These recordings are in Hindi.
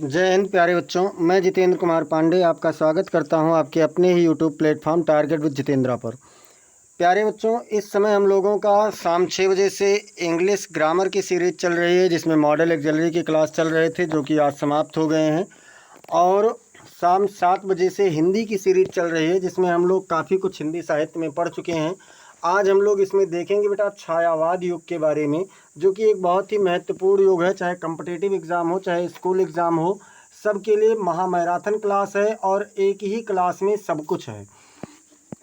जय हिंद प्यारे बच्चों, मैं जितेंद्र कुमार पांडे आपका स्वागत करता हूं आपके अपने ही YouTube platform target with Jitendra पर। प्यारे बच्चों, इस समय हम लोगों का शाम 6 बजे से इंग्लिश ग्रामर की सीरीज चल रही है, जिसमें मॉडल ऑक्सिलरी की क्लास चल रहे थे जो कि आज समाप्त हो गए हैं। और शाम 7 बजे से हिंदी की सीरीज चल रही है, जिसमें हम लोग काफ़ी कुछ हिंदी साहित्य में पढ़ चुके हैं। आज हम लोग इसमें देखेंगे बेटा छायावाद युग के बारे में, जो कि एक बहुत ही महत्वपूर्ण युग है। चाहे कॉम्पिटिटिव एग्ज़ाम हो, चाहे स्कूल एग्ज़ाम हो, सबके लिए महामैराथन क्लास है और एक ही क्लास में सब कुछ है।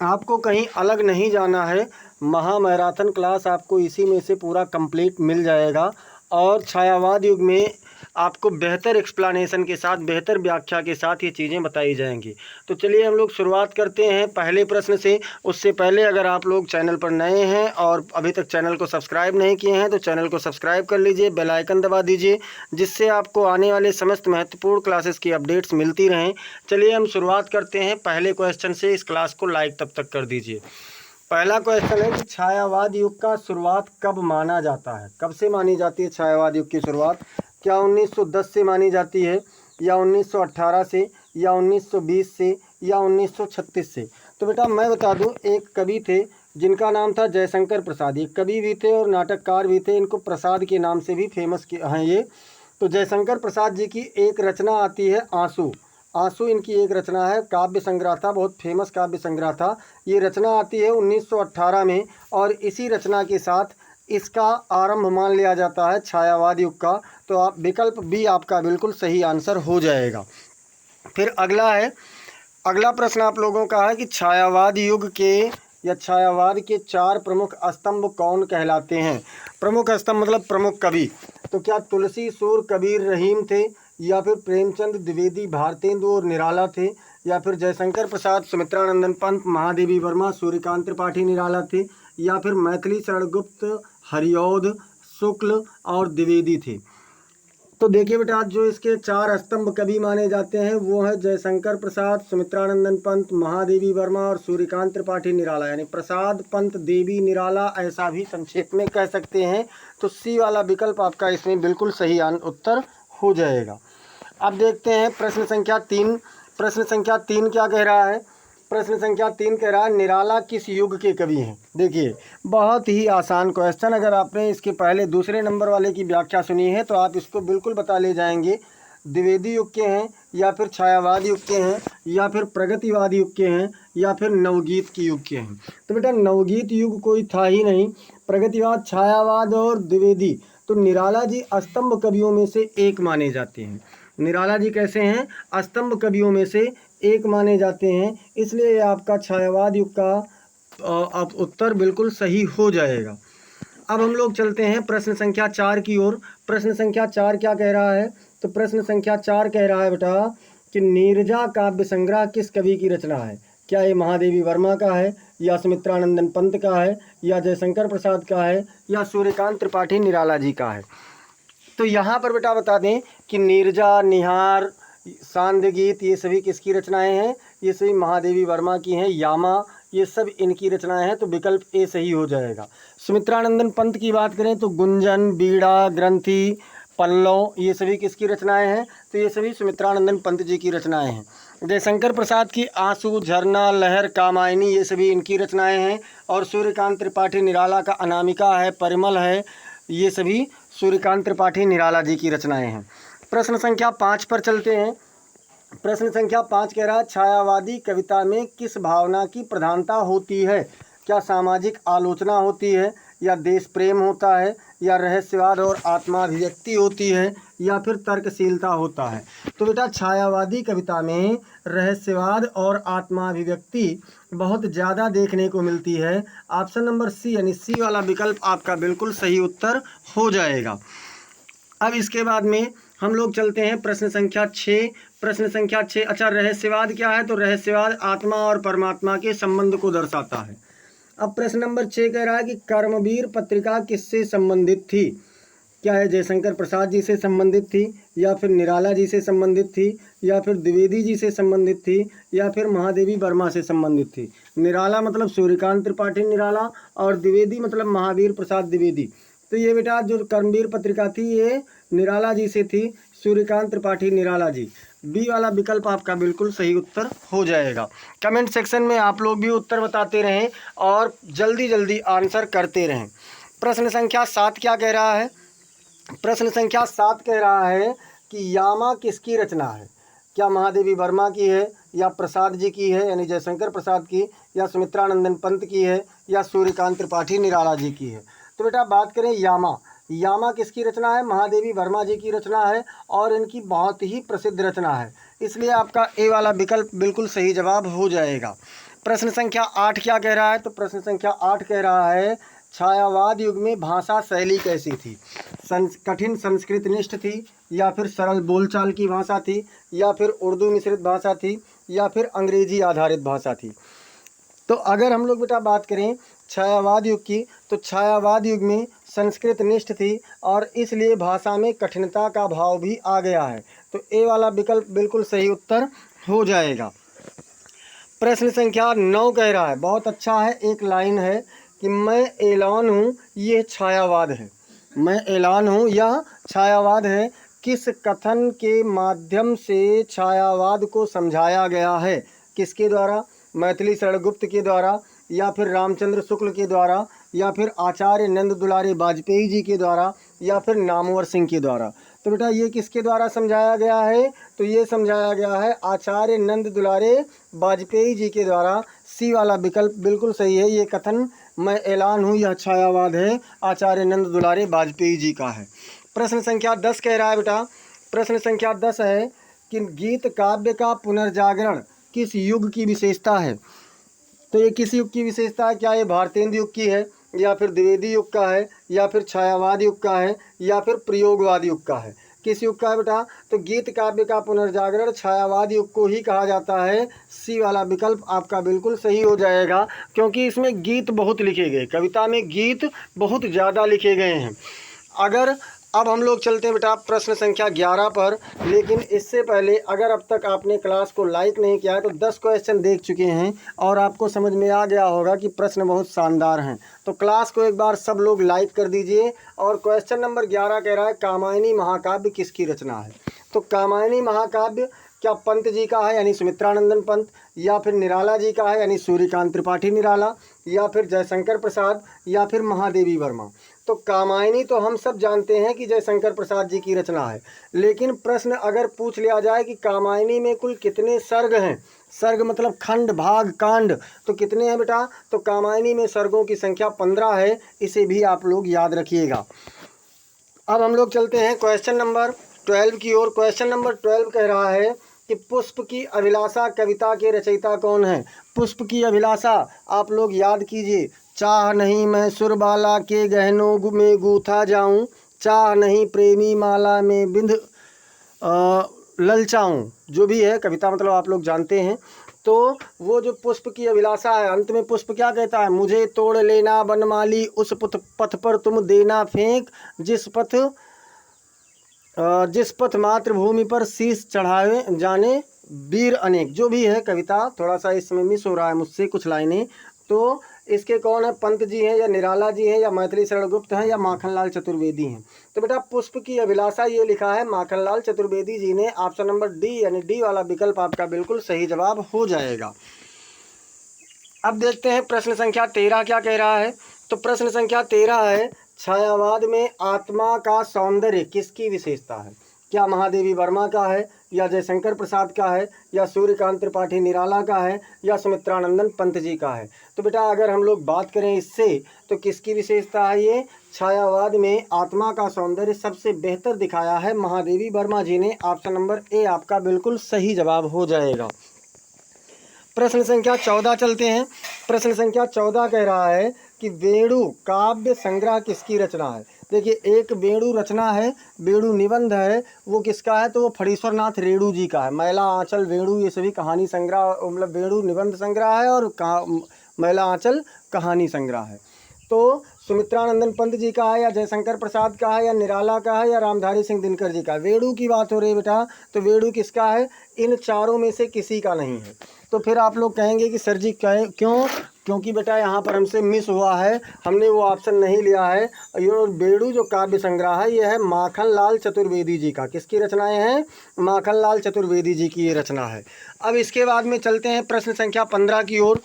आपको कहीं अलग नहीं जाना है। महामैराथन क्लास आपको इसी में से पूरा कंप्लीट मिल जाएगा। और छायावाद युग में आपको बेहतर एक्सप्लेनेशन के साथ, बेहतर व्याख्या के साथ ये चीज़ें बताई जाएंगी। तो चलिए हम लोग शुरुआत करते हैं पहले प्रश्न से। उससे पहले अगर आप लोग चैनल पर नए हैं और अभी तक चैनल को सब्सक्राइब नहीं किए हैं तो चैनल को सब्सक्राइब कर लीजिए, बेल आइकन दबा दीजिए, जिससे आपको आने वाले समस्त महत्वपूर्ण क्लासेस की अपडेट्स मिलती रहें। चलिए हम शुरुआत करते हैं पहले क्वेश्चन से। इस क्लास को लाइक तब तक कर दीजिए। पहला क्वेश्चन है कि छायावाद युग का शुरुआत कब माना जाता है? कब से मानी जाती है छायावाद युग की शुरुआत? क्या 1910 से मानी जाती है, या 1918 से, या 1920 से, या 1936 से? तो बेटा मैं बता दूं, एक कवि थे जिनका नाम था जयशंकर प्रसाद। ये कवि भी थे और नाटककार भी थे। इनको प्रसाद के नाम से भी फेमस हैं ये। तो जयशंकर प्रसाद जी की एक रचना आती है आंसू। आंसू इनकी एक रचना है, काव्य संग्रह था, बहुत फेमस काव्य संग्रह था। ये रचना आती है 1918 में, और इसी रचना के साथ इसका आरंभ मान लिया जाता है छायावाद युग का। तो आप विकल्प बी आपका बिल्कुल सही आंसर हो जाएगा। फिर अगला प्रश्न आप लोगों का है कि छायावाद युग के या छायावाद के 4 प्रमुख स्तंभ कौन कहलाते हैं? प्रमुख स्तंभ मतलब प्रमुख कवि। तो क्या तुलसी, सूर, कबीर, रहीम थे, या फिर प्रेमचंद, द्विवेदी, भारतेंदु और निराला थे, या फिर जयशंकर प्रसाद, सुमित्रानंदन पंत, महादेवी वर्मा, सूर्यकांत त्रिपाठी निराला थे, या फिर मैथिली शरण गुप्त, हरिऔध, शुक्ल और द्विवेदी थे? तो देखिए बेटा, जो इसके 4 स्तंभ कवि माने जाते हैं वो है जयशंकर प्रसाद, सुमित्रानंदन पंत, महादेवी वर्मा और सूर्यकांत त्रिपाठी निराला। यानी प्रसाद, पंत, देवी, निराला, ऐसा भी संक्षेप में कह सकते हैं। तो सी वाला विकल्प आपका इसमें बिल्कुल सही उत्तर हो जाएगा। अब देखते हैं प्रश्न संख्या 3। प्रश्न संख्या 3 क्या कह रहा है? प्रश्न संख्या 3 कह रहा है निराला किस युग के कवि हैं? देखिए बहुत ही आसान क्वेश्चन। अगर आपने इसके पहले दूसरे नंबर वाले की व्याख्या सुनी है तो आप इसको बिल्कुल बता ले जाएंगे। द्विवेदी युग के हैं, या फिर छायावाद युग के हैं, या फिर प्रगतिवाद युग के हैं, या फिर नवगीत के युग के हैं? तो बेटा नवगीत युग कोई था ही नहीं। प्रगतिवाद, छायावाद और द्विवेदी, तो निराला जी स्तंभ कवियों में से एक माने जाते हैं। निराला जी कैसे हैं? स्तंभ कवियों में से एक माने जाते हैं। इसलिए आपका छायावाद युग का अब उत्तर बिल्कुल सही हो जाएगा। अब हम लोग चलते हैं प्रश्न संख्या 4 की ओर। प्रश्न संख्या 4 क्या कह रहा है? तो प्रश्न संख्या 4 कह रहा है बेटा कि नीरजा काव्य संग्रह किस कवि की रचना है? क्या ये महादेवी वर्मा का है, या सुमित्रानंदन पंत का है, या जयशंकर प्रसाद का है, या सूर्यकांत त्रिपाठी निराला जी का है? तो यहाँ पर बेटा बता दें कि नीरजा, निहार, सांध्य गीत, ये सभी किसकी रचनाएं हैं? ये सभी महादेवी वर्मा की हैं। यामा, ये सब इनकी रचनाएं हैं। तो विकल्प ए सही हो जाएगा। सुमित्रानंदन पंत की बात करें तो गुंजन, बीड़ा, ग्रंथि, पल्लव, ये सभी किसकी रचनाएं हैं? तो ये सभी सुमित्रानंदन पंत जी की रचनाएं हैं। जयशंकर प्रसाद की आंसू, झरना, लहर, कामायनी, ये सभी इनकी रचनाएं हैं। और सूर्यकांत त्रिपाठी निराला का अनामिका है, परिमल है, ये सभी सूर्यकांत त्रिपाठी निराला जी की रचनाएं हैं। प्रश्न संख्या 5 पर चलते हैं। प्रश्न संख्या 5 कह रहा है छायावादी कविता में किस भावना की प्रधानता होती है? क्या सामाजिक आलोचना होती है, या देश प्रेम होता है, या रहस्यवाद और आत्माभिव्यक्ति होती है, या फिर तर्कशीलता होता है? तो बेटा छायावादी कविता में रहस्यवाद और आत्माभिव्यक्ति बहुत ज़्यादा देखने को मिलती है। ऑप्शन नंबर सी यानी सी वाला विकल्प आपका बिल्कुल सही उत्तर हो जाएगा। अब इसके बाद में हम लोग चलते हैं प्रश्न संख्या 6। प्रश्न संख्या 6, अच्छा रहस्यवाद क्या है? तो रहस्यवाद आत्मा और परमात्मा के संबंध को दर्शाता है। अब प्रश्न नंबर 6 कह रहा है कि कर्मवीर पत्रिका किससे संबंधित थी? क्या है जयशंकर प्रसाद जी से संबंधित थी, या फिर निराला जी से संबंधित थी, या फिर द्विवेदी जी से संबंधित थी, या फिर महादेवी वर्मा से संबंधित थी? निराला मतलब सूर्यकांत त्रिपाठी निराला, और द्विवेदी मतलब महावीर प्रसाद द्विवेदी। तो ये बेटा जो कर्मवीर पत्रिका थी ये निराला जी से थी। सूर्यकांत त्रिपाठी निराला जी। बी वाला विकल्प आपका बिल्कुल सही उत्तर हो जाएगा। कमेंट सेक्शन में आप लोग भी उत्तर बताते रहें और जल्दी जल्दी आंसर करते रहें। प्रश्न संख्या 7 क्या कह रहा है? प्रश्न संख्या 7 कह रहा है कि यामा किसकी रचना है? क्या महादेवी वर्मा की है, या प्रसाद जी की है यानी जयशंकर प्रसाद की, या सुमित्रानंदन पंत की है, या सूर्यकांत त्रिपाठी निराला जी की है? तो बेटा बात करें यामा किसकी रचना है? महादेवी वर्मा जी की रचना है और इनकी बहुत ही प्रसिद्ध रचना है, इसलिए आपका ए वाला विकल्प बिल्कुल सही जवाब हो जाएगा। प्रश्न संख्या 8 क्या कह रहा है? तो प्रश्न संख्या 8 कह रहा है छायावाद युग में भाषा शैली कैसी थी? कठिन संस्कृत निष्ठ थी, या फिर सरल बोलचाल की भाषा थी, या फिर उर्दू मिश्रित भाषा थी, या फिर अंग्रेजी आधारित भाषा थी? तो अगर हम लोग बेटा बात करें छायावाद युग की, तो छायावाद युग में संस्कृत निष्ठ थी और इसलिए भाषा में कठिनता का भाव भी आ गया है, तो ए वाला विकल्प बिल्कुल सही उत्तर हो जाएगा। प्रश्न संख्या 9 कह रहा है, बहुत अच्छा है, एक लाइन है कि मैं ऐलान हूँ ये छायावाद है। मैं ऐलान हूँ यह छायावाद है। किस कथन के माध्यम से छायावाद को समझाया गया है? किसके द्वारा? मैथिली शरण गुप्त के द्वारा, या फिर रामचंद्र शुक्ल के द्वारा, या फिर आचार्य नंद दुलारी वाजपेयी जी के द्वारा, या फिर नामवर सिंह के द्वारा? तो बेटा ये किसके द्वारा समझाया गया है? तो ये समझाया गया है आचार्य नंद दुलारे वाजपेयी जी के द्वारा। सी वाला विकल्प बिल्कुल सही है। ये कथन मैं ऐलान हूँ यह छायावाद है आचार्य नंद दुलारे वाजपेयी जी का है। प्रश्न संख्या 10 कह रहा है बेटा, प्रश्न संख्या 10 है कि गीत काव्य का पुनर्जागरण किस युग की विशेषता है? तो ये किस युग की विशेषता है? क्या ये भारतेंदु युग की है, या फिर द्विवेदी युग का है, या फिर छायावाद युग का है, या फिर प्रयोगवाद युग का है? किस युग का है बेटा? तो गीत काव्य का पुनर्जागरण छायावाद युग को ही कहा जाता है। सी वाला विकल्प आपका बिल्कुल सही हो जाएगा, क्योंकि इसमें गीत बहुत लिखे गए, कविता में गीत बहुत ज़्यादा लिखे गए हैं। अगर अब हम लोग चलते हैं बेटा प्रश्न संख्या 11 पर, लेकिन इससे पहले अगर अब तक आपने क्लास को लाइक नहीं किया है तो 10 क्वेश्चन देख चुके हैं और आपको समझ में आ गया होगा कि प्रश्न बहुत शानदार हैं। तो क्लास को एक बार सब लोग लाइक कर दीजिए। और क्वेश्चन नंबर 11 कह रहा है कामायनी महाकाव्य किसकी रचना है? तो कामायनी महाकाव्य क्या पंत जी का है यानी सुमित्रानंदन पंत, या फिर निराला जी का है यानी सूर्यकांत त्रिपाठी निराला, या फिर जयशंकर प्रसाद, या फिर महादेवी वर्मा? तो कामायनी तो हम सब जानते हैं कि जयशंकर प्रसाद जी की रचना है, लेकिन प्रश्न अगर पूछ लिया जाए कि कामायनी में कुल कितने सर्ग हैं, सर्ग मतलब खंड, भाग, कांड, तो कितने हैं बेटा? तो कामायनी में सर्गों की संख्या 15 है, इसे भी आप लोग याद रखिएगा। अब हम लोग चलते हैं क्वेश्चन नंबर 12 की ओर। क्वेश्चन नंबर 12 कह रहा है कि पुष्प की अभिलाषा कविता के रचयिता कौन है? पुष्प की अभिलाषा आप लोग याद कीजिए, चाह नहीं मैं सुरबाला के गहनों में गूथा जाऊं, चाह नहीं प्रेमी माला में बिंध ललचाऊं, जो भी है कविता मतलब आप लोग जानते हैं। तो वो जो पुष्प की अभिलाषा है, अंत में पुष्प क्या कहता है? मुझे तोड़ लेना बनमाली उस पथ पर तुम देना फेंक, जिस पथ मातृभूमि पर शीश चढ़ाए जाने वीर अनेक, जो भी है कविता। थोड़ा सा इस समय मिस हो रहा है मुझसे कुछ लाइनें। तो इसके कौन है? पंत जी हैं, या निराला जी हैं, या मैथिली शरण गुप्त हैं, या माखनलाल चतुर्वेदी हैं? तो बेटा पुष्प की अभिलाषा ये लिखा है माखनलाल चतुर्वेदी जी ने। ऑप्शन नंबर डी यानी डी वाला विकल्प आपका बिल्कुल सही जवाब हो जाएगा। अब देखते हैं प्रश्न संख्या 13 क्या कह रहा है। तो प्रश्न संख्या 13 है छायावाद में आत्मा का सौंदर्य किसकी विशेषता है? क्या महादेवी वर्मा का है, या जयशंकर प्रसाद का है, या सूर्यकांत त्रिपाठी निराला का है, या सुमित्रानंदन पंत जी का है? तो बेटा अगर हम लोग बात करें इससे तो किसकी विशेषता है ये? छायावाद में आत्मा का सौंदर्य सबसे बेहतर दिखाया है महादेवी वर्मा जी ने। ऑप्शन नंबर ए आपका बिल्कुल सही जवाब हो जाएगा। प्रश्न संख्या 14 चलते हैं। प्रश्न संख्या 14 कह रहा है कि वेणु काव्य संग्रह किसकी रचना है? देखिए एक वेणु रचना है, वेणु निबंध है, वो किसका है? तो वो फणीश्वर नाथ रेणु जी का है। मैला आंचल वेणु ये सभी कहानी संग्रह मतलब वेणु निबंध संग्रह है, और मैला आंचल कहानी संग्रह है। तो सुमित्रानंदन पंत जी का है, या जयशंकर प्रसाद का है, या निराला का है, या रामधारी सिंह दिनकर जी का? वेणु की बात हो रही है बेटा, तो वेणु किसका है? इन चारों में से किसी का नहीं है। तो फिर आप लोग कहेंगे कि सर जी क्यों? क्योंकि बेटा यहाँ पर हमसे मिस हुआ है, हमने वो ऑप्शन नहीं लिया है। ये बेड़ू जो काव्य संग्रह है ये है माखनलाल चतुर्वेदी जी का। किसकी रचनाएं हैं? माखनलाल चतुर्वेदी जी की ये रचना है। अब इसके बाद में चलते हैं प्रश्न संख्या 15 की ओर।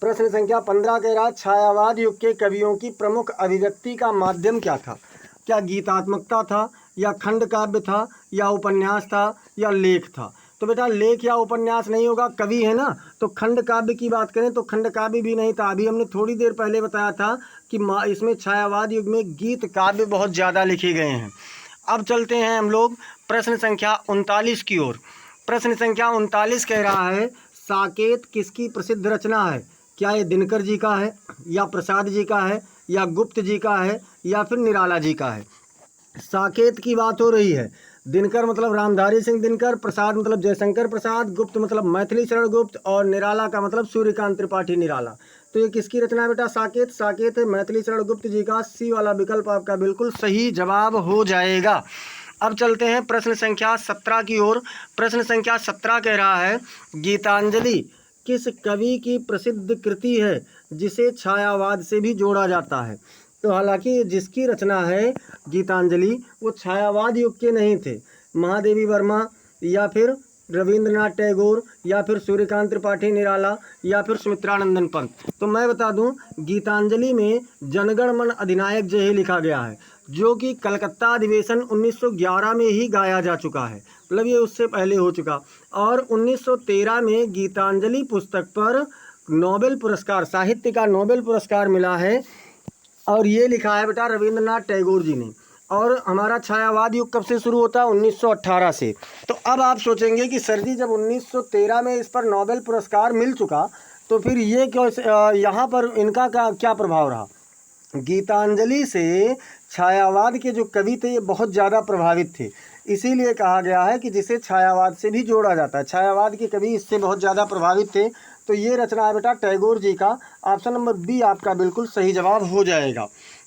प्रश्न संख्या 15 कह रहा है छायावाद युग के कवियों की प्रमुख अभिव्यक्ति का माध्यम क्या था? क्या गीतात्मकता था, या खंड काव्य था, या उपन्यास था, या लेख था? तो बेटा लेख या उपन्यास नहीं होगा, कवि है ना। तो खंड काव्य की बात करें तो खंड काव्य भी नहीं था। अभी हमने थोड़ी देर पहले बताया था कि इसमें छायावाद युग में गीत काव्य बहुत ज़्यादा लिखे गए हैं। अब चलते हैं हम लोग प्रश्न संख्या 39 की ओर। प्रश्न संख्या 39 कह रहा है साकेत किसकी प्रसिद्ध रचना है? क्या ये दिनकर जी का है, या प्रसाद जी का है, या गुप्त जी का है, या फिर निराला जी का है? साकेत की बात हो रही है। दिनकर मतलब रामधारी सिंह दिनकर, प्रसाद मतलब जयशंकर प्रसाद, गुप्त मतलब मैथिली शरण गुप्त, और निराला का मतलब सूर्यकांत त्रिपाठी निराला। तो ये किसकी रचना है बेटा? साकेत। साकेत है मैथिली शरण गुप्त जी का। सी वाला विकल्प आपका बिल्कुल सही जवाब हो जाएगा। अब चलते हैं प्रश्न संख्या 17 की ओर। प्रश्न संख्या 17 कह रहा है गीतांजलि किस कवि की प्रसिद्ध कृति है जिसे छायावाद से भी जोड़ा जाता है? तो हालांकि जिसकी रचना है गीतांजलि वो छायावाद युग के नहीं थे। महादेवी वर्मा, या फिर रविंद्रनाथ टैगोर, या फिर सूर्यकांत त्रिपाठी निराला, या फिर सुमित्रानंदन पंत। तो मैं बता दूं गीतांजलि में जनगण मन अधिनायक जय ही लिखा गया है, जो कि कलकत्ता अधिवेशन 1911 में ही गाया जा चुका है। मतलब ये उससे पहले हो चुका। और 1913 में गीतांजलि पुस्तक पर नोबेल पुरस्कार, साहित्य का नोबेल पुरस्कार मिला है, और ये लिखा है बेटा रविंद्रनाथ टैगोर जी ने। और हमारा छायावाद युग कब से शुरू होता है? 1918 से। तो अब आप सोचेंगे कि सर जी जब 1913 में इस पर नोबेल पुरस्कार मिल चुका तो फिर ये क्यों, यहाँ पर इनका क्या प्रभाव रहा? गीतांजलि से छायावाद के जो कवि थे ये बहुत ज़्यादा प्रभावित थे, इसीलिए कहा गया है कि जिसे छायावाद से भी जोड़ा जाता है। छायावाद के कवि इससे बहुत ज़्यादा प्रभावित थे। तो ये रचना है बेटा टैगोर जी का। ऑप्शन नंबर बी आपका बिल्कुल सही जवाब हो जाएगा।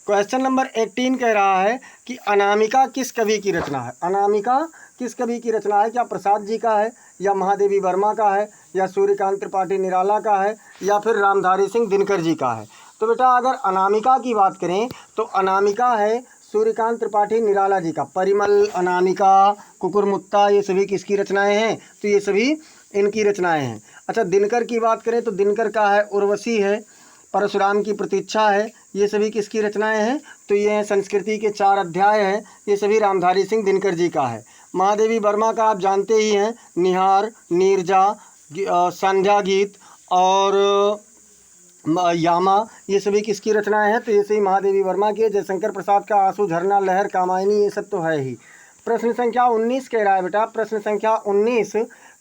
क्वेश्चन नंबर 18 कह रहा है कि अनामिका किस कवि की रचना है? अनामिका किस कवि की रचना है? क्या प्रसाद जी का है, या महादेवी वर्मा का है, या सूर्यकांत त्रिपाठी निराला का है, या फिर रामधारी सिंह दिनकर जी का है? तो बेटा अगर अनामिका की बात करें तो अनामिका है सूर्यकांत त्रिपाठी निराला जी का। परिमल, अनामिका, कुकुरमुत्ता ये सभी किसकी रचनाएं हैं? तो ये सभी इनकी रचनाएं हैं। अच्छा दिनकर की बात करें तो दिनकर का है उर्वशी है, परशुराम की प्रतीक्षा है, ये सभी किसकी रचनाएं हैं? तो ये हैं संस्कृति के 4 अध्याय हैं, ये सभी रामधारी सिंह दिनकर जी का है। महादेवी वर्मा का आप जानते ही हैं, निहार, नीरजा, संध्या गीत और यामा, ये सभी किसकी रचनाएं हैं? तो ये सही महादेवी वर्मा की है। जयशंकर प्रसाद का आंसू, झरना, लहर, कामायनी, ये सब तो है ही। प्रश्न संख्या 19 कह रहा है बेटा, प्रश्न संख्या 19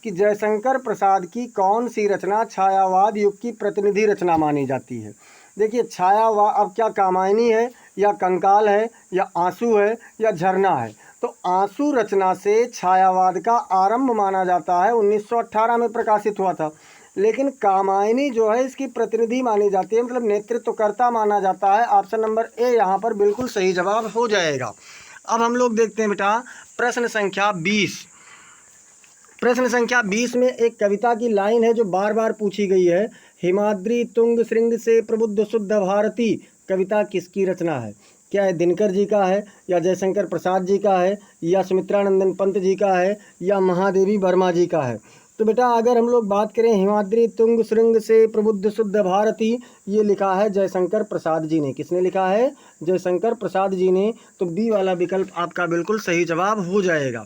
कि जयशंकर प्रसाद की कौन सी रचना छायावाद युग की प्रतिनिधि रचना मानी जाती है? देखिए छायावाद, अब क्या कामायनी है, या कंकाल है, या आंसू है, या झरना है? तो आंसू रचना से छायावाद का आरंभ माना जाता है, 1918 में प्रकाशित हुआ था। लेकिन कामायनी जो है इसकी प्रतिनिधि मानी जाती है, मतलब नेतृत्वकर्ता माना जाता है। ऑप्शन नंबर ए यहाँ पर बिल्कुल सही जवाब हो जाएगा। अब हम लोग देखते हैं बेटा प्रश्न संख्या 20। प्रश्न संख्या 20 में एक कविता की लाइन है जो बार बार पूछी गई है। हिमाद्री तुंग श्रृंग से प्रबुद्ध शुद्ध भारती कविता किसकी रचना है? क्या है दिनकर जी का है, या जयशंकर प्रसाद जी का है, या सुमित्रानंदन पंत जी का है, या महादेवी वर्मा जी का है? तो बेटा अगर हम लोग बात करें हिमाद्री तुंग श्रृंग से प्रबुद्ध शुद्ध भारती, ये लिखा है जयशंकर प्रसाद जी ने। किसने लिखा है? जयशंकर प्रसाद जी ने। तो बी वाला विकल्प आपका बिल्कुल सही जवाब हो जाएगा।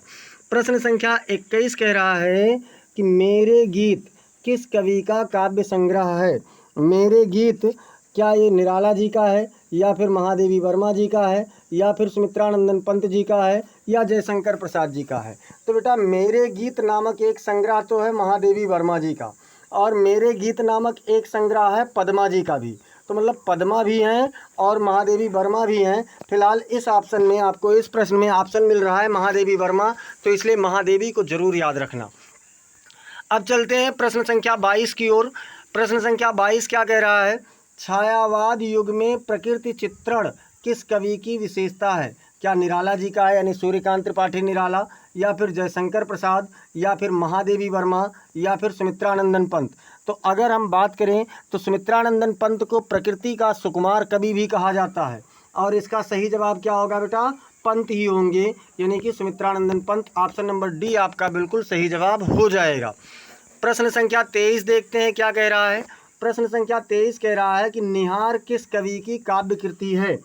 प्रश्न संख्या 21 कह रहा है कि मेरे गीत किस कवि का काव्य संग्रह है? मेरे गीत क्या ये निराला जी का है, या फिर महादेवी वर्मा जी का है, या फिर सुमित्रानंदन पंत जी का है, या जयशंकर प्रसाद जी का है? तो बेटा मेरे गीत नामक एक संग्रह तो है महादेवी वर्मा जी का, और मेरे गीत नामक एक संग्रह है पद्मा जी का भी। तो मतलब पद्मा भी हैं और महादेवी वर्मा भी हैं। फिलहाल इस ऑप्शन में आपको, इस प्रश्न में ऑप्शन मिल रहा है महादेवी वर्मा, तो इसलिए महादेवी को जरूर याद रखना। अब चलते हैं प्रश्न संख्या 22 की ओर। प्रश्न संख्या 22 क्या कह रहा है? छायावाद युग में प्रकृति चित्रण किस कवि की विशेषता है? क्या निराला जी का है, यानी सूर्यकांत त्रिपाठी निराला, या फिर जयशंकर प्रसाद, या फिर महादेवी वर्मा, या फिर सुमित्रानंदन पंत? तो अगर हम बात करें तो सुमित्रानंदन पंत को प्रकृति का सुकुमार कवि भी कहा जाता है, और इसका सही जवाब क्या होगा बेटा, पंत ही होंगे, यानी कि Sumitranandan Pant. Option number D आपका बिल्कुल सही जवाब हो जाएगा। प्रश्न संख्या 23 देखते हैं क्या कह रहा है। प्रश्न संख्या 23 कह रहा है कि निहार किस कवि की काव्य कृति है।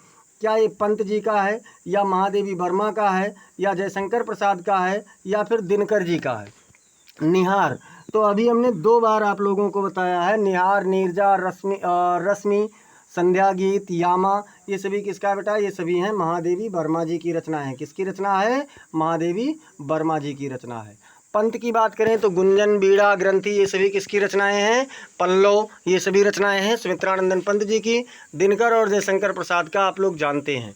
क्या ये पंत जी का है, या महादेवी वर्मा का है, या जयशंकर प्रसाद का है, या फिर दिनकर जी का है। निहार तो अभी हमने 2 बार आप लोगों को बताया है, निहार, नीरजा, रश्मि, संध्या गीत, यामा, ये सभी किसका है बेटा, ये सभी हैं महादेवी वर्मा जी की रचना है। किसकी रचना है, महादेवी वर्मा जी की रचना है। पंत की बात करें तो गुंजन, बीड़ा, ग्रंथि, ये सभी किसकी रचनाएं हैं, पल्लव, ये सभी रचनाएं हैं सुमित्रानंदन पंत जी की। दिनकर और जयशंकर प्रसाद का आप लोग जानते हैं,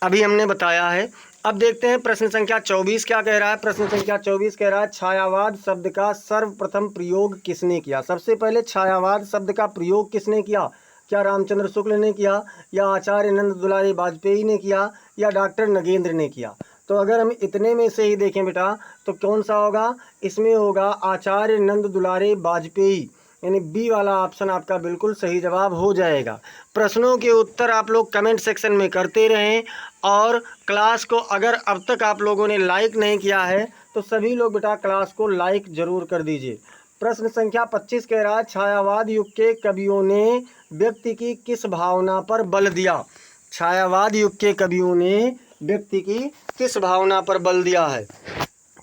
अभी हमने बताया है। अब देखते हैं प्रश्न संख्या 24 क्या कह रहा है। प्रश्न संख्या 24 कह रहा है छायावाद शब्द का सर्वप्रथम प्रयोग किसने किया। सबसे पहले छायावाद शब्द का प्रयोग किसने किया। क्या रामचंद्र शुक्ल ने किया, या आचार्य नंद दुलारी वाजपेयी ने किया, या डॉक्टर नगेंद्र ने किया। तो अगर हम इतने में से ही देखें बेटा तो कौन सा होगा, इसमें होगा आचार्य नंद दुलारे वाजपेयी, यानी बी वाला ऑप्शन आपका बिल्कुल सही जवाब हो जाएगा। प्रश्नों के उत्तर आप लोग कमेंट सेक्शन में करते रहें, और क्लास को अगर अब तक आप लोगों ने लाइक नहीं किया है तो सभी लोग बेटा क्लास को लाइक जरूर कर दीजिए। प्रश्न संख्या 25 कह रहा है छायावाद युग के कवियों ने व्यक्ति की किस भावना पर बल दिया। छायावाद युग के कवियों ने व्यक्ति की किस भावना पर बल दिया है।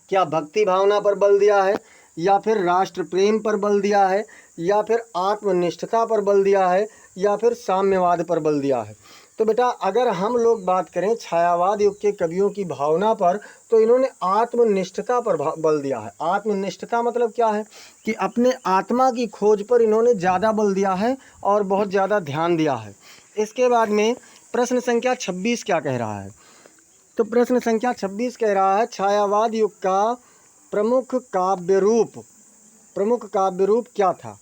क्या भक्ति भावना पर बल दिया है, या फिर राष्ट्र प्रेम पर बल दिया है, या फिर आत्मनिष्ठता पर बल दिया है, या फिर साम्यवाद पर बल दिया है। तो बेटा अगर हम लोग बात करें छायावाद युग के कवियों की भावना पर, तो इन्होंने आत्मनिष्ठता पर बल दिया है। आत्मनिष्ठता मतलब क्या है कि अपने आत्मा की खोज पर इन्होंने ज़्यादा बल दिया है और बहुत ज़्यादा ध्यान दिया है। इसके बाद में प्रश्न संख्या 26 क्या कह रहा है। तो प्रश्न संख्या 26 कह रहा है छायावाद युग का प्रमुख काव्य रूप क्या था।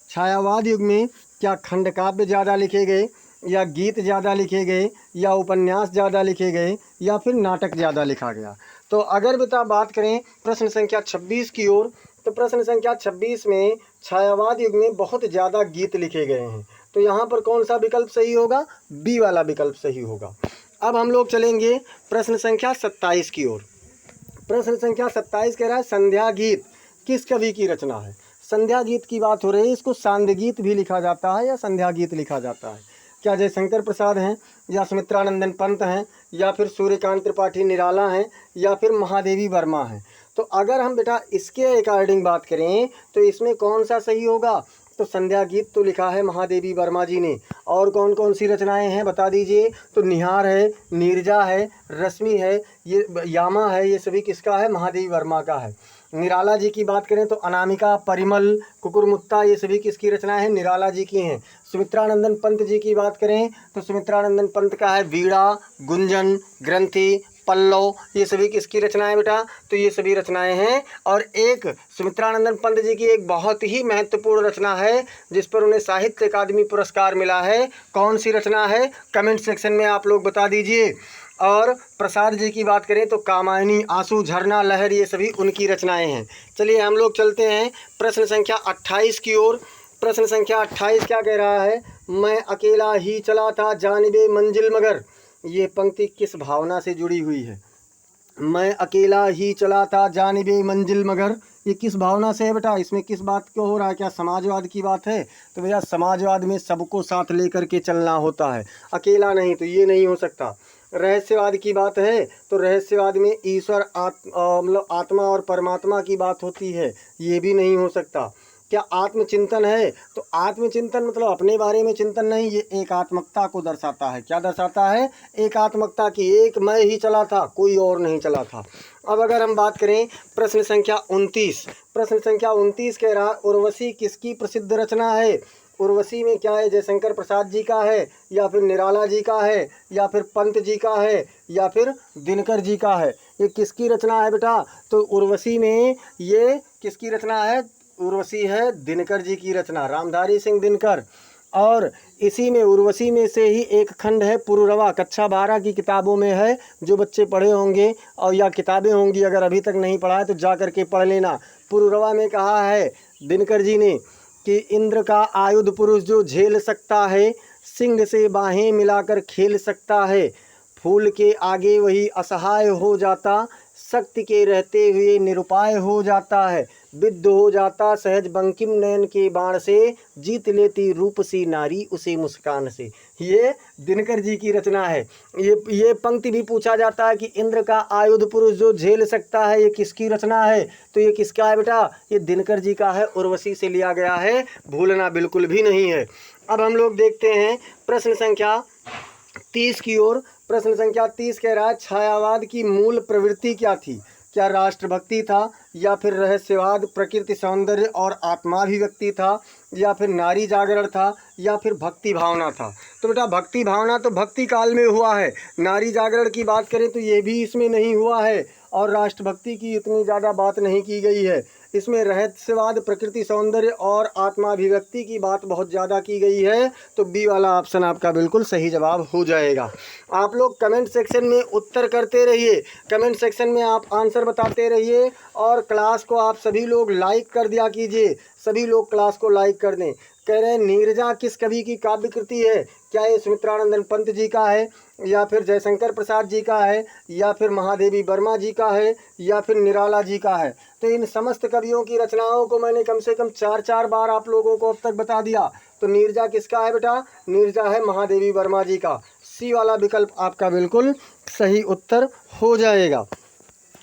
छायावाद युग में क्या खंड काव्य ज़्यादा लिखे गए, या गीत ज़्यादा लिखे गए, या उपन्यास ज़्यादा लिखे गए, या फिर नाटक ज़्यादा लिखा गया। तो अगर बेटा बात करें प्रश्न संख्या 26 की ओर, तो प्रश्न संख्या 26 में छायावाद युग में बहुत ज़्यादा गीत लिखे गए हैं। तो यहाँ पर कौन सा विकल्प सही होगा, बी वाला विकल्प सही होगा। अब हम लोग चलेंगे प्रश्न संख्या 27 की ओर। प्रश्न संख्या 27 कह रहा है संध्या गीत किस कवि की रचना है। संध्या गीत की बात हो रही है, इसको सांध्य गीत भी लिखा जाता है या संध्या गीत लिखा जाता है। क्या जयशंकर प्रसाद हैं, या सुमित्रानंदन पंत हैं, या फिर सूर्यकांत त्रिपाठी निराला हैं, या फिर महादेवी वर्मा हैं। तो अगर हम बेटा इसके अकॉर्डिंग बात करें तो इसमें कौन सा सही होगा। तो संध्या गीत तो लिखा है महादेवी वर्मा जी ने। और कौन कौन सी रचनाएं हैं बता दीजिए। तो निहार है, नीरजा है, रश्मि है, ये यामा है, ये सभी किसका है, महादेवी वर्मा का है। निराला जी की बात करें तो अनामिका, परिमल, कुकुरमुत्ता, ये सभी किसकी रचनाएं हैं, निराला जी की हैं। सुमित्रानंदन पंत जी की बात करें तो सुमित्रानंदन पंत का है वीणा, गुंजन, ग्रंथि, पल्लव, ये सभी किसकी रचनाएं बेटा, तो ये सभी रचनाएं हैं। और एक सुमित्रानंदन पंत जी की एक बहुत ही महत्वपूर्ण रचना है जिस पर उन्हें साहित्य अकादमी पुरस्कार मिला है। कौन सी रचना है, कमेंट सेक्शन में आप लोग बता दीजिए। और प्रसाद जी की बात करें तो कामायनी, आंसू, झरना, लहर, ये सभी उनकी रचनाएं हैं। चलिए हम लोग चलते हैं प्रश्न संख्या 28 की ओर। प्रश्न संख्या 28 क्या कह रहा है, मैं अकेला ही चला था जानिबे मंजिल मगर। ये पंक्ति किस भावना से जुड़ी हुई है। मैं अकेला ही चला था जानिबे मंजिल मगर, ये किस भावना से है बेटा, इसमें किस बात को हो रहा है, क्या समाजवाद की बात है। तो भैया समाजवाद में सबको साथ लेकर के चलना होता है, अकेला नहीं, तो ये नहीं हो सकता। रहस्यवाद की बात है तो रहस्यवाद में ईश्वर मतलब आत्मा और परमात्मा की बात होती है, ये भी नहीं हो सकता। क्या आत्मचिंतन है, तो आत्मचिंतन मतलब अपने बारे में चिंतन नहीं, ये एकात्मकता को दर्शाता है। क्या दर्शाता है, एकात्मकता की, एक मैं ही चला था, कोई और नहीं चला था। अब अगर हम बात करें प्रश्न संख्या 29, प्रश्न संख्या 29 कह रहा उर्वशी किसकी प्रसिद्ध रचना है। उर्वशी में क्या है, जयशंकर प्रसाद जी का है, या फिर निराला जी का है, या फिर पंत जी का है, या फिर दिनकर जी का है। ये किसकी रचना है बेटा, तो उर्वशी में ये किसकी रचना है, उर्वशी है दिनकर जी की रचना, रामधारी सिंह दिनकर। और इसी में उर्वशी में से ही एक खंड है पुरुरवा, कक्षा 12 की किताबों में है, जो बच्चे पढ़े होंगे और या किताबें होंगी, अगर अभी तक नहीं पढ़ा है तो जा करके पढ़ लेना। पुरुरवा में कहा है दिनकर जी ने कि इंद्र का आयुध पुरुष जो झेल सकता है, सिंह से बाहें मिलाकर खेल सकता है, फूल के आगे वही असहाय हो जाता, शक्ति के रहते हुए निरुपाय हो जाता है, विद्ध हो जाता सहज बंकिम नयन के बाण से, जीत लेती रूप सी नारी उसे मुस्कान से। ये दिनकर जी की रचना है। ये पंक्ति भी पूछा जाता है कि इंद्र का आयुध पुरुष जो झेल सकता है, ये किसकी रचना है? तो ये किसका है बेटा? ये दिनकर जी का है, उर्वशी से लिया गया है, भूलना बिल्कुल भी नहीं है। अब हम लोग देखते हैं प्रश्न संख्या 30 की ओर। प्रश्न संख्या 30 कह रहा है, छायावाद की मूल प्रवृत्ति क्या थी? क्या राष्ट्रभक्ति था, या फिर रहस्यवाद, प्रकृति सौंदर्य और आत्माभिव्यक्ति था, या फिर नारी जागरण था, या फिर भक्ति भावना था? तो बेटा भक्ति भावना तो भक्ति काल में हुआ है। नारी जागरण की बात करें तो ये भी इसमें नहीं हुआ है, और राष्ट्रभक्ति की इतनी ज़्यादा बात नहीं की गई है। इसमें रहस्यवाद, प्रकृति सौंदर्य और आत्माभिव्यक्ति की बात बहुत ज़्यादा की गई है। तो बी वाला ऑप्शन आपका बिल्कुल सही जवाब हो जाएगा। आप लोग कमेंट सेक्शन में उत्तर करते रहिए, कमेंट सेक्शन में आप आंसर बताते रहिए, और क्लास को आप सभी लोग लाइक कर दिया कीजिए, सभी लोग क्लास को लाइक कर दें। कह रहे हैं नीरजा किस कवि की काव्य कृति है? क्या ये सुमित्रानंदन पंत जी का है, या फिर जयशंकर प्रसाद जी का है, या फिर महादेवी वर्मा जी का है, या फिर निराला जी का है? तो इन समस्त कवियों की रचनाओं को मैंने कम से कम 4 बार आप लोगों को अब तक बता दिया। तो नीरजा किसका है बेटा? नीरजा है महादेवी वर्मा जी का। सी वाला विकल्प आपका बिल्कुल सही उत्तर हो जाएगा।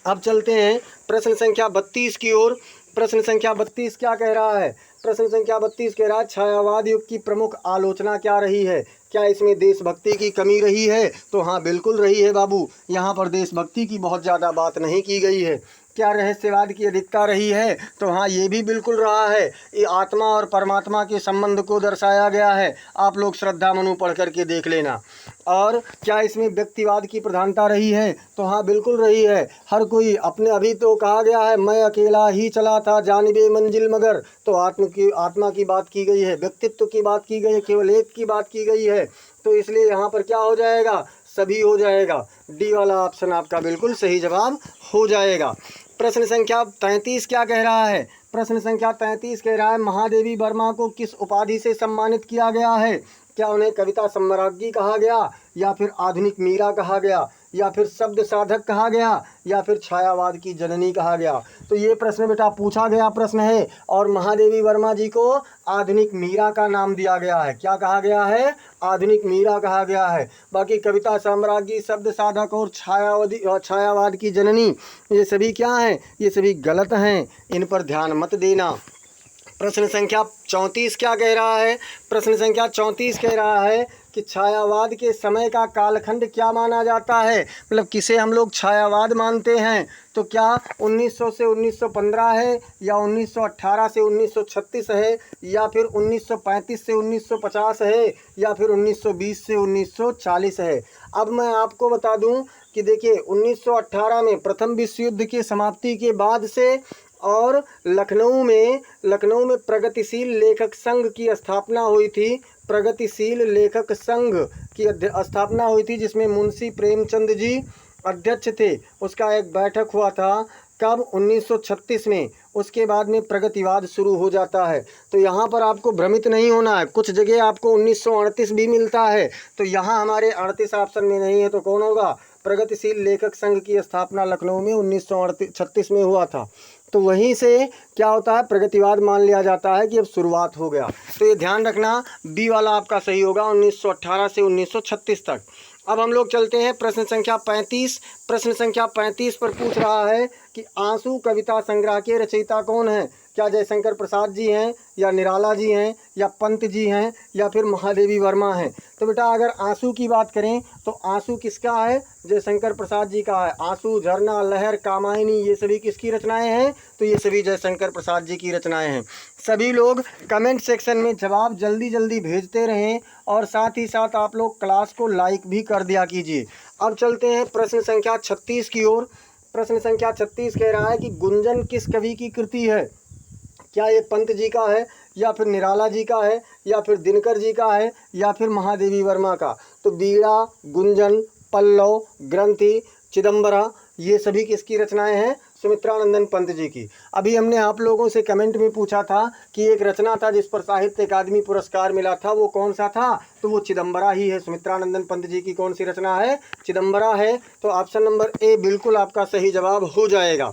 अब चलते हैं प्रश्न संख्या 32 की ओर। प्रश्न संख्या 32 क्या कह रहा है? प्रश्न संख्या 32 कह रहा है, छायावाद युग की प्रमुख आलोचना क्या रही है? क्या इसमें देशभक्ति की कमी रही है? तो हाँ बिल्कुल रही है बाबू, यहाँ पर देशभक्ति की बहुत ज़्यादा बात नहीं की गई है। क्या रहस्यवाद की अधिकता रही है? तो हाँ ये भी बिल्कुल रहा है। ये आत्मा और परमात्मा के संबंध को दर्शाया गया है, आप लोग श्रद्धा मनु पढ़ करके देख लेना। और क्या इसमें व्यक्तिवाद की प्रधानता रही है? तो हाँ बिल्कुल रही है। हर कोई अपने, अभी तो कहा गया है मैं अकेला ही चला था जानिबे मंजिल मगर, तो आत्मा की बात की गई है, व्यक्तित्व की बात की गई है, केवल एक की बात की गई है। तो इसलिए यहाँ पर क्या हो जाएगा? सभी हो जाएगा। डी वाला ऑप्शन आपका बिल्कुल सही जवाब हो जाएगा। प्रश्न संख्या 33 क्या कह रहा है? प्रश्न संख्या 33 कह रहा है, महादेवी वर्मा को किस उपाधि से सम्मानित किया गया है? क्या उन्हें कविता सम्राज्ञी कहा गया, या फिर आधुनिक मीरा कहा गया, या फिर शब्द साधक कहा गया, या फिर छायावाद की जननी कहा गया? तो ये प्रश्न बेटा पूछा गया प्रश्न है, और महादेवी वर्मा जी को आधुनिक मीरा का नाम दिया गया है। क्या कहा गया है? आधुनिक मीरा कहा गया है। बाकी कविता सम्राज्ञी, शब्द साधक और छायावाद की जननी, ये सभी क्या हैं? ये सभी गलत हैं, इन पर ध्यान मत देना। प्रश्न संख्या 34 क्या कह रहा है? प्रश्न संख्या 34 कह रहा है कि छायावाद के समय का कालखंड क्या माना जाता है? मतलब किसे हम लोग छायावाद मानते हैं? तो क्या 1900 से 1915 है, या 1918 से 1936 है, या फिर 1935 से 1950 है, या फिर 1920 से 1940 है? अब मैं आपको बता दूं कि देखिए 1918 में प्रथम विश्व युद्ध की समाप्ति के बाद से, और लखनऊ में प्रगतिशील लेखक संघ की स्थापना हुई थी। प्रगतिशील लेखक संघ की स्थापना हुई थी, जिसमें मुंशी प्रेमचंद जी अध्यक्ष थे। उसका एक बैठक हुआ था, कब? 1936 में। उसके बाद में प्रगतिवाद शुरू हो जाता है। तो यहाँ पर आपको भ्रमित नहीं होना है, कुछ जगह आपको 1938 भी मिलता है, तो यहाँ हमारे 38 ऑप्शन में नहीं है, तो कौन होगा? प्रगतिशील लेखक संघ की स्थापना लखनऊ में 1936 में हुआ था। तो वहीं से क्या होता है? प्रगतिवाद मान लिया जाता है कि अब शुरुआत हो गया। तो ये ध्यान रखना, बी वाला आपका सही होगा, 1918 से 1936 तक। अब हम लोग चलते हैं प्रश्न संख्या 35। प्रश्न संख्या 35 पर पूछ रहा है कि आंसू कविता संग्रह के रचयिता कौन हैं? क्या जयशंकर प्रसाद जी हैं, या निराला जी हैं, या पंत जी हैं, या फिर महादेवी वर्मा हैं? तो बेटा अगर आंसू की बात करें तो आंसू किसका है? जयशंकर प्रसाद जी का है। आंसू, झरना, लहर, कामायनी, ये सभी किसकी रचनाएं हैं? तो ये सभी जयशंकर प्रसाद जी की रचनाएं हैं। सभी लोग कमेंट सेक्शन में जवाब जल्दी जल्दी भेजते रहें, और साथ ही साथ आप लोग क्लास को लाइक भी कर दिया कीजिए। अब चलते हैं प्रश्न संख्या 36 की ओर। प्रश्न संख्या 36 कह रहा है कि गुंजन किस कवि की कृति है? क्या ये पंत जी का है, या फिर निराला जी का है, या फिर दिनकर जी का है, या फिर महादेवी वर्मा का? तो बीड़ा, गुंजन, पल्लव, ग्रंथि, चिदंबरा, ये सभी किसकी रचनाएं हैं? सुमित्रानंदन पंत जी की। अभी हमने आप लोगों से कमेंट में पूछा था कि एक रचना था जिस पर साहित्य अकादमी पुरस्कार मिला था, वो कौन सा था? तो वो चिदम्बरा ही है। सुमित्रानंदन पंत जी की कौन सी रचना है? चिदम्बरा है। तो ऑप्शन नंबर ए बिल्कुल आपका सही जवाब हो जाएगा।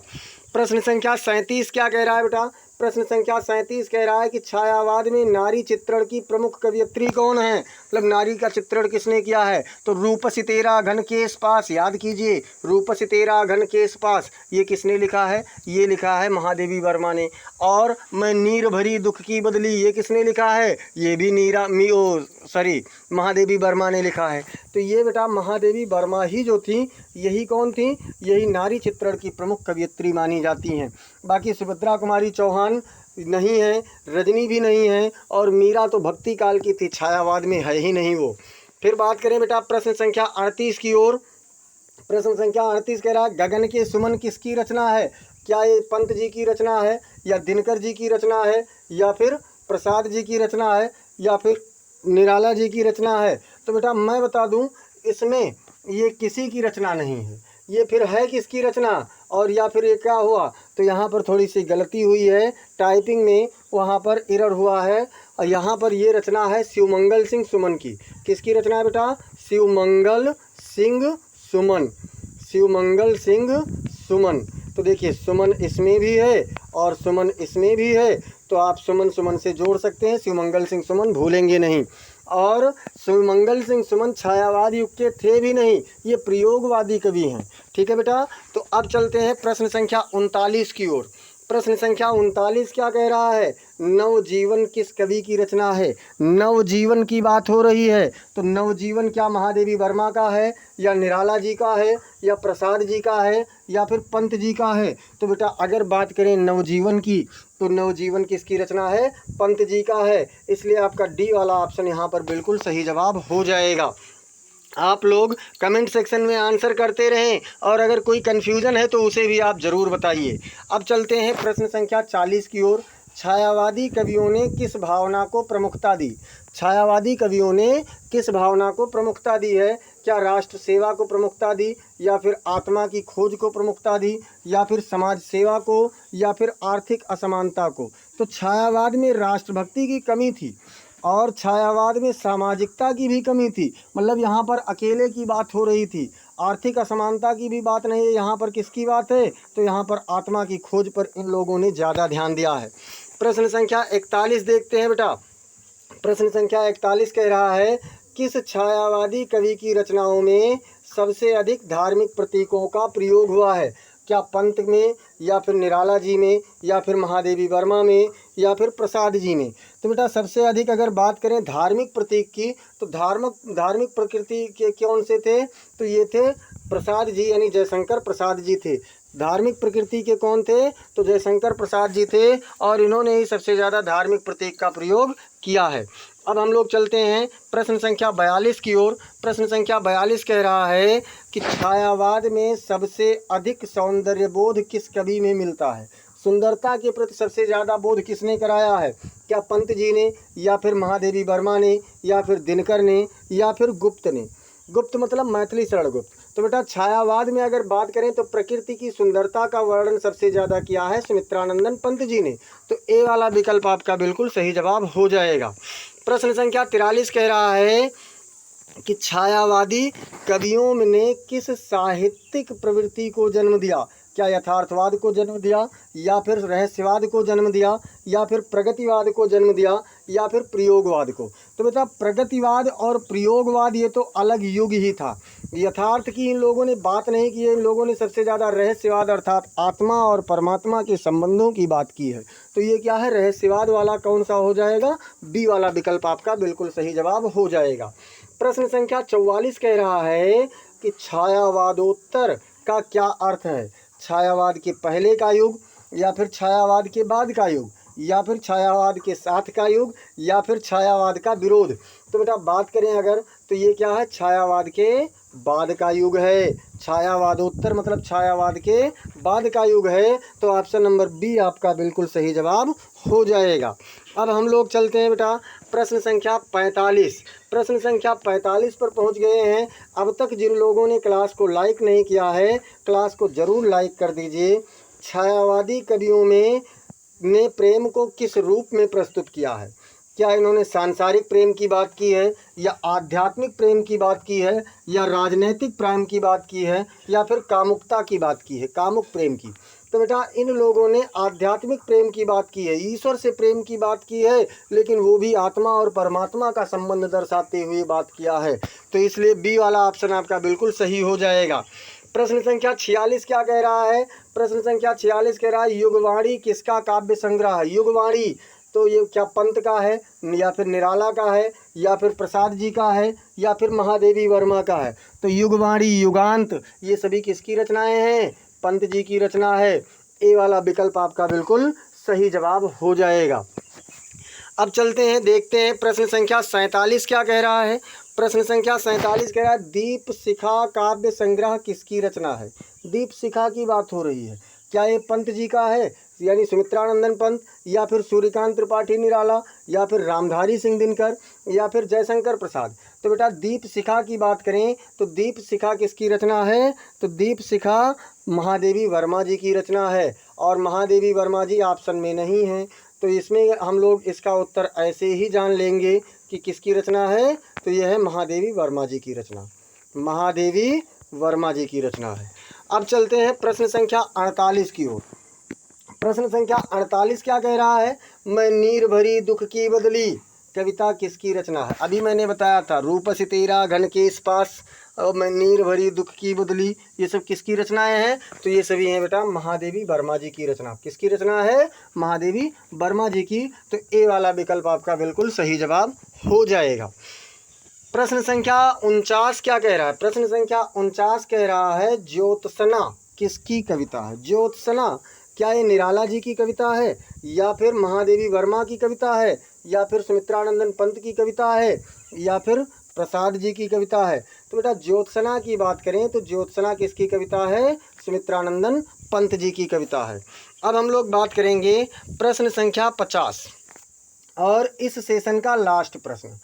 प्रश्न संख्या 37 क्या कह रहा है बेटा? प्रश्न संख्या 37 कह रहा है कि छायावाद में नारी चित्रण की प्रमुख कवयित्री कौन है? मतलब नारी का चित्रण किसने किया है? तो रूपसी तेरा घन केस पास, याद कीजिए, रूपसी तेरा घन केस पास, ये किसने लिखा है? ये लिखा है महादेवी वर्मा ने। और मैं नीर भरी दुख की बदली, ये किसने लिखा है? ये भी महादेवी वर्मा ने लिखा है। तो ये बेटा महादेवी वर्मा ही जो थी, यही कौन थी? यही नारी चित्रण की प्रमुख कवयित्री मानी जाती हैं। बाकी सुभद्रा कुमारी चौहान नहीं है, रजनी भी नहीं है, और मीरा तो भक्ति काल की थी, छायावाद में है ही नहीं वो। फिर बात करें बेटा प्रश्न संख्या 38 की ओर। प्रश्न संख्या 38 कह रहा है गगन के सुमन किसकी रचना है? क्या ये पंत जी की रचना है, या दिनकर जी की रचना है, या फिर प्रसाद जी की रचना है, या फिर निराला जी की रचना है? तो बेटा मैं बता दूं, इसमें ये किसी की रचना नहीं है। ये फिर है किसकी रचना? और या फिर ये क्या हुआ? तो यहाँ पर थोड़ी सी गलती हुई है टाइपिंग में, वहाँ पर एरर हुआ है। और यहाँ पर ये रचना है शिवमंगल सिंह सुमन की। किसकी रचना है बेटा? शिवमंगल सिंह सुमन। शिवमंगल सिंह सुमन। तो देखिए सुमन इसमें भी है और सुमन इसमें भी है, तो आप सुमन सुमन से जोड़ सकते हैं, शिवमंगल सिंह सुमन भूलेंगे नहीं। और शिवमंगल सिंह सुमन छायावाद युग के थे भी नहीं, ये प्रयोगवादी कवि हैं। ठीक है बेटा। तो अब चलते हैं प्रश्न संख्या 39 की ओर। प्रश्न संख्या 39 क्या कह रहा है? नवजीवन किस कवि की रचना है? नवजीवन की बात हो रही है, तो नवजीवन क्या महादेवी वर्मा का है, या निराला जी का है, या प्रसाद जी का है, या फिर पंत जी का है? तो बेटा अगर बात करें नवजीवन की, तो नवजीवन किसकी रचना है? पंत जी का है। इसलिए आपका डी वाला ऑप्शन यहाँ पर बिल्कुल सही जवाब हो जाएगा। आप लोग कमेंट सेक्शन में आंसर करते रहें, और अगर कोई कन्फ्यूज़न है तो उसे भी आप ज़रूर बताइए। अब चलते हैं प्रश्न संख्या 40 की ओर। छायावादी कवियों ने किस भावना को प्रमुखता दी? छायावादी कवियों ने किस भावना को प्रमुखता दी है? क्या राष्ट्र सेवा को प्रमुखता दी, या फिर आत्मा की खोज को प्रमुखता दी, या फिर समाज सेवा को, या फिर आर्थिक असमानता को? तो छायावाद में राष्ट्रभक्ति की कमी थी, और छायावाद में सामाजिकता की भी कमी थी। मतलब यहाँ पर अकेले की बात हो रही थी, आर्थिक असमानता की भी बात नहीं है। यहाँ पर किसकी बात है? तो यहाँ पर आत्मा की खोज पर इन लोगों ने ज़्यादा ध्यान दिया है। प्रश्न संख्या 41 देखते हैं बेटा। प्रश्न संख्या 41 कह रहा है किस छायावादी कवि की रचनाओं में सबसे अधिक धार्मिक प्रतीकों का प्रयोग हुआ है? क्या पंत में, या फिर निराला जी में, या फिर महादेवी वर्मा में, या फिर प्रसाद जी में? तो बेटा सबसे अधिक अगर बात करें धार्मिक प्रतीक की, तो धार्मिक प्रकृति के कौन से थे? तो ये थे प्रसाद जी, यानी जयशंकर प्रसाद जी थे। धार्मिक प्रकृति के कौन थे? तो जयशंकर प्रसाद जी थे, और इन्होंने ही सबसे ज़्यादा धार्मिक प्रतीक का प्रयोग किया है। अब हम लोग चलते हैं प्रश्न संख्या 42 की ओर। प्रश्न संख्या 42 कह रहा है कि छायावाद में सबसे अधिक सौंदर्य बोध किस कवि में मिलता है? सुंदरता के प्रति सबसे ज़्यादा बोध किसने कराया है? क्या पंत जी ने, या फिर महादेवी वर्मा ने, या फिर दिनकर ने, या फिर गुप्त ने? गुप्त मतलब मैथिली शरण गुप्त। तो बेटा छायावाद में अगर बात करें तो प्रकृति की सुंदरता का वर्णन सबसे ज़्यादा किया है सुमित्रानंदन पंत जी ने। तो ए वाला विकल्प आपका बिल्कुल सही जवाब हो जाएगा। प्रश्न संख्या 43 कह रहा है कि छायावादी कवियों ने किस साहित्यिक प्रवृत्ति को जन्म दिया? क्या यथार्थवाद को जन्म दिया, या फिर रहस्यवाद को जन्म दिया, या फिर प्रगतिवाद को जन्म दिया, या फिर प्रयोगवाद को? तो बेटा प्रगतिवाद और प्रयोगवाद ये तो अलग युग ही था। यथार्थ की इन लोगों ने बात नहीं की है, इन लोगों ने सबसे ज़्यादा रहस्यवाद अर्थात आत्मा और परमात्मा के संबंधों की बात की है। तो ये क्या है? रहस्यवाद वाला कौन सा हो जाएगा? बी वाला विकल्प आपका बिल्कुल सही जवाब हो जाएगा। प्रश्न संख्या 44 कह रहा है कि छायावादोत्तर का क्या अर्थ है? छायावाद के पहले का युग, या फिर छायावाद के बाद का युग, या फिर छायावाद के साथ का युग, या फिर छायावाद का विरोध? तो बेटा बात करें अगर, तो ये क्या है? छायावाद के बाद का युग है। छायावादोत्तर मतलब छायावाद के बाद का युग है। तो ऑप्शन नंबर बी आपका बिल्कुल सही जवाब हो जाएगा। अब हम लोग चलते हैं बेटा प्रश्न संख्या 45। प्रश्न संख्या 45 पर पहुंच गए हैं। अब तक जिन लोगों ने क्लास को लाइक नहीं किया है, क्लास को ज़रूर लाइक कर दीजिए। छायावादी कवियों में ने प्रेम को किस रूप में प्रस्तुत किया है? क्या इन्होंने सांसारिक प्रेम की बात की है, या आध्यात्मिक प्रेम की बात की है, या राजनैतिक प्रेम की बात की है, या फिर कामुकता की बात की है, कामुक प्रेम की? तो बेटा इन लोगों ने आध्यात्मिक प्रेम की बात की है, ईश्वर से प्रेम की बात की है, लेकिन वो भी आत्मा और परमात्मा का संबंध दर्शाते हुए बात किया है। तो इसलिए बी वाला ऑप्शन आपका बिल्कुल सही हो जाएगा। प्रश्न संख्या 46 क्या कह रहा है? प्रश्न संख्या 46 कह रहा है युगवाणी किसका काव्य संग्रह है? युगवाणी तो ये क्या पंत का है, या फिर निराला का है, या फिर प्रसाद जी का है, या फिर महादेवी वर्मा का है? तो युगवाणी, युगांत ये सभी किसकी रचनाएं हैं? पंत जी की रचना है। ए वाला विकल्प आपका बिल्कुल सही जवाब हो जाएगा। अब चलते हैं, देखते हैं प्रश्न संख्या 47 क्या कह रहा है। प्रश्न संख्या 47 कह रहा है दीप शिखा काव्य संग्रह किसकी रचना है? दीप शिखा की बात हो रही है। क्या ये पंत जी का है, यानी सुमित्रानंदन पंत, या फिर सूर्यकांत त्रिपाठी निराला, या फिर रामधारी सिंह दिनकर, या फिर जयशंकर प्रसाद? तो बेटा दीप शिखा की बात करें तो दीप शिखा किसकी रचना है? तो दीप शिखा महादेवी वर्मा जी की रचना है, और महादेवी वर्मा जी ऑप्शन में नहीं है। तो इसमें हम लोग इसका उत्तर ऐसे ही जान लेंगे कि किसकी रचना है। तो यह है महादेवी वर्मा जी की रचना, महादेवी वर्मा जी की रचना है। अब चलते हैं प्रश्न संख्या 48 की ओर। प्रश्न संख्या 48 क्या कह रहा है? मैं नीर भरी दुख की बदली कविता किसकी रचना है? अभी मैंने बताया था रूपसी तेरा घन के इस पास, और मैं नीर भरी दुख की बदली, ये सब किसकी रचनाएं हैं? तो ये सभी हैं बेटा महादेवी वर्मा जी की रचना। किसकी रचना है? महादेवी वर्मा जी की। तो ए वाला विकल्प आपका बिल्कुल सही जवाब हो जाएगा। प्रश्न संख्या 49 क्या कह रहा है? प्रश्न संख्या 49 कह रहा है ज्योत्सना किसकी कविता है? ज्योत्सना क्या ये निराला जी की कविता है, या फिर महादेवी वर्मा की कविता है, या फिर सुमित्रानंदन पंत की कविता है, या फिर प्रसाद जी की कविता है? तो बेटा ज्योत्सना की बात करें तो ज्योत्सना किसकी कविता है? सुमित्रानंदन पंत जी की कविता है। अब हम लोग बात करेंगे प्रश्न संख्या 50 और इस सेशन का लास्ट प्रश्न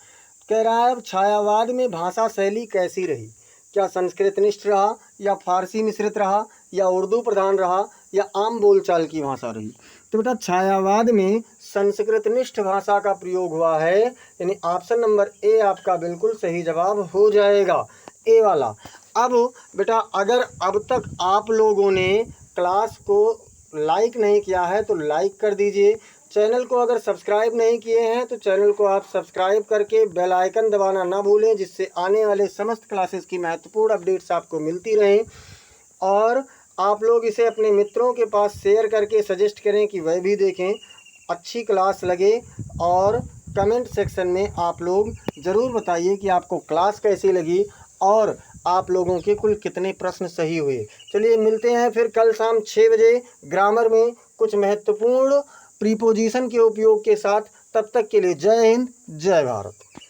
कह रहा है छायावाद में भाषा शैली कैसी रही? क्या संस्कृत निष्ठ रहा, या फारसी मिश्रित रहा, या उर्दू प्रधान रहा, या आम बोलचाल की भाषा रही? तो बेटा छायावाद में संस्कृत निष्ठ भाषा का प्रयोग हुआ है, यानी ऑप्शन नंबर ए आपका बिल्कुल सही जवाब हो जाएगा, ए वाला। अब बेटा अगर अब तक आप लोगों ने क्लास को लाइक नहीं किया है तो लाइक कर दीजिए। चैनल को अगर सब्सक्राइब नहीं किए हैं तो चैनल को आप सब्सक्राइब करके बेल आइकन दबाना ना भूलें, जिससे आने वाले समस्त क्लासेस की महत्वपूर्ण अपडेट्स आपको मिलती रहें। और आप लोग इसे अपने मित्रों के पास शेयर करके सजेस्ट करें कि वह भी देखें, अच्छी क्लास लगे। और कमेंट सेक्शन में आप लोग ज़रूर बताइए कि आपको क्लास कैसी लगी और आप लोगों के कुल कितने प्रश्न सही हुए। चलिए मिलते हैं फिर कल शाम 6 बजे ग्रामर में कुछ महत्वपूर्ण प्रीपोजिशन के उपयोग के साथ। तब तक के लिए जय हिंद, जय भारत।